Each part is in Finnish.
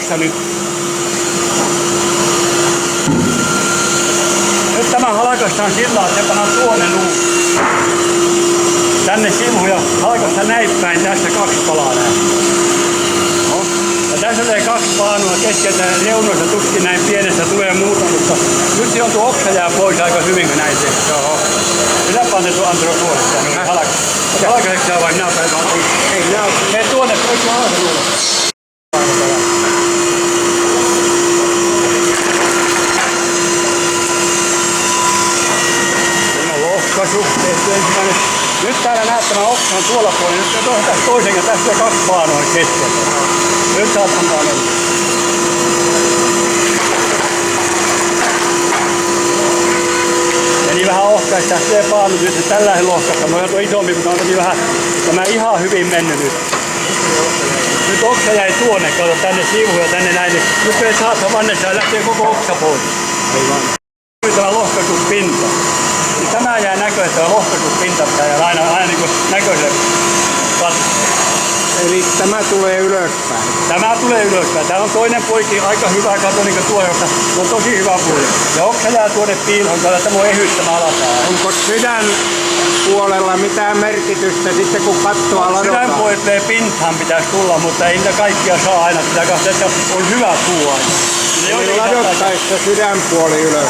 oksa nyt. Nyt tämä halkaistaan sillä lailla, että se pannaan tuonne tänne sivuun ja halkaistaan näin päin. Tässä 2 palaa näin. No. Ja tässä tulee 2 paanua keskeltä reunoista tuskin näin pienestä tulee muuta, mutta nyt se on tuo oksa jää pois aika hyvin kun näin tehdään. Joo. Minä panen tuon Antero puolesta. Niin halkaiseksi saa vai minä päin vaan? Ei minä ole. Mene tuonne, poikki halkaisen ulos. Tehty ensimmäinen. Nyt täällä näet tämän oksan tuolla puolella. Nyt on tässä toisen ja tässä on 2 paanoa keskellä. Nyt saat antaa mennä. Eli vähän ohkaista. Tässä ei paanut nyt tällainen lohkasta. Mä oon tuo isompi, mutta on vähän tämä ihan hyvin mennyt nyt. Nyt oksa jäi tuonne. Kato tänne sivuun ja tänne näin. Nyt ei saada vannessa ja lähtee koko oksa pois. Aivan. Nyt tämä lohkaisuuspinta. Niin tämä jää näköistä ja lohkaisuuspinta pitää jää aina niin kuin näköiselle katsoa. Eli tämä tulee ylöspäin? Tämä tulee ylöspäin. Täällä on toinen poikki aika hyvä kato niin kuin tuo, jossa on tosi hyvä puoli. Ja oksa jää tuonne piiloon, että tämä on ehyttämä alapäin. Onko sydän puolella mitään merkitystä sitten kun kattoa ladotaan? Sydänpuoleen pintaan pitäisi tulla, mutta ei niitä kaikkia saa aina. Pitää katsoa, että on hyvä puu aina. Eli ladottaessa sydänpuoli ylös?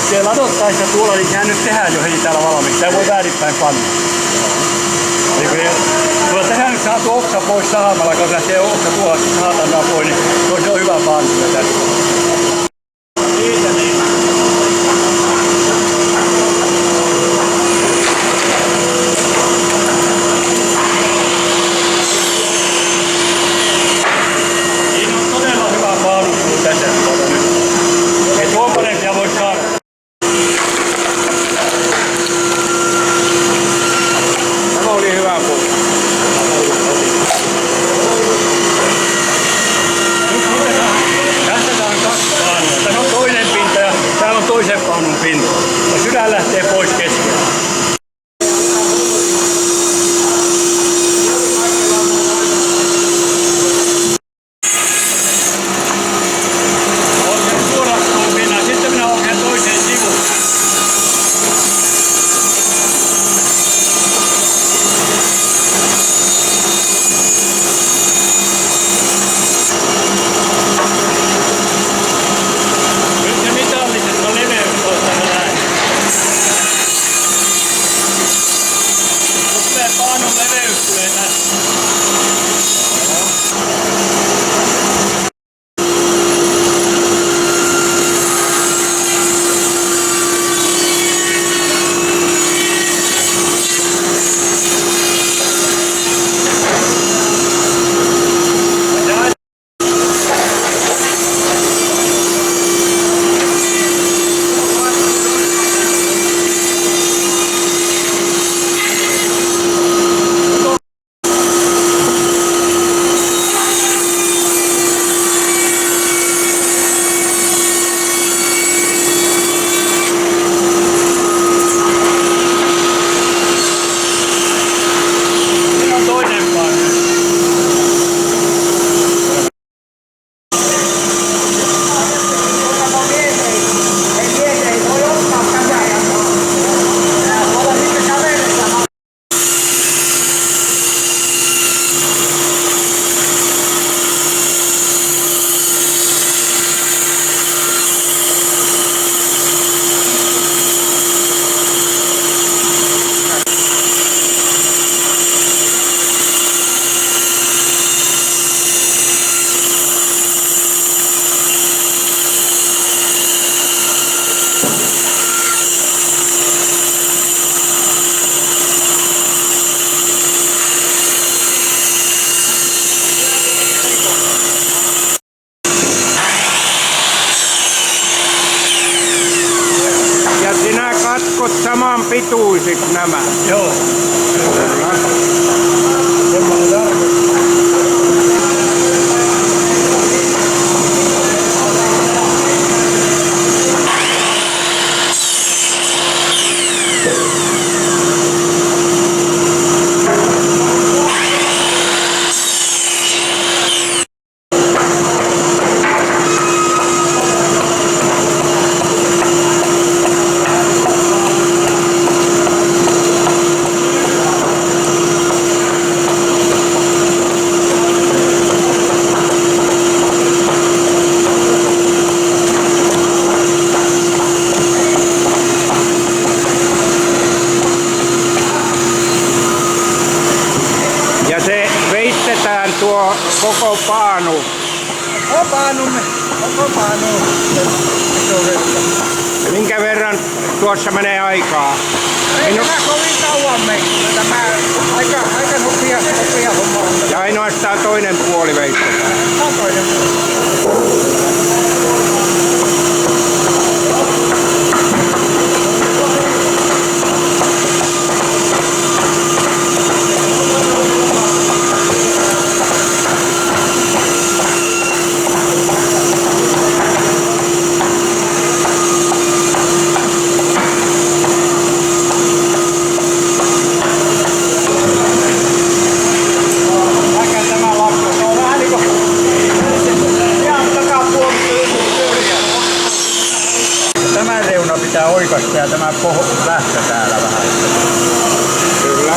Se ladottaessa tuolla, niin sehän nyt tehdään jo heti täällä valmiiksi. Tämä voi väärinpäin panna. Tuolla tehdään nyt saa tuo oksa pois saamalla, kun lähtee oksa tuolla saatanaan pois, niin se on hyvä panna tässä. tuo koko paanu. Koko paanu. Minkä verran tuossa menee aikaa? Ei tämä kovin kauan mene. Tämä aika nopea homma on. Ja ainoastaan toinen puoli veistetään. Tämä on toinen puoli. Tämä reuna pitää oikaista ja tämä lähtö täällä vähän. Kyllä.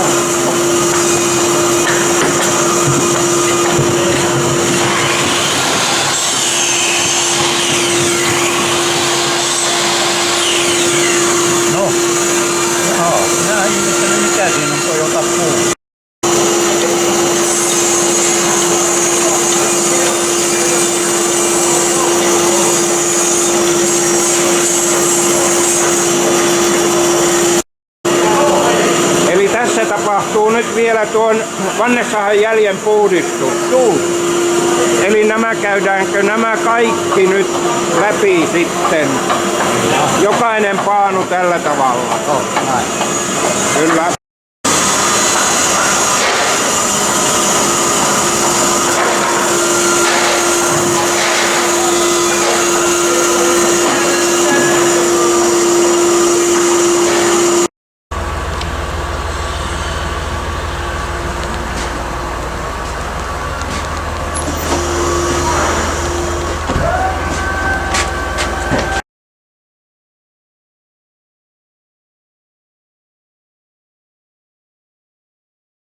No. Joo. Minä ihmettelen mikä siinä on toi ota puu. Eli tässä tapahtuu nyt vielä tuon vannesahan jäljen puhdistus. Eli käydäänkö nämä kaikki nyt läpi sitten? Jokainen paanu tällä tavalla. Näin. Kyllä.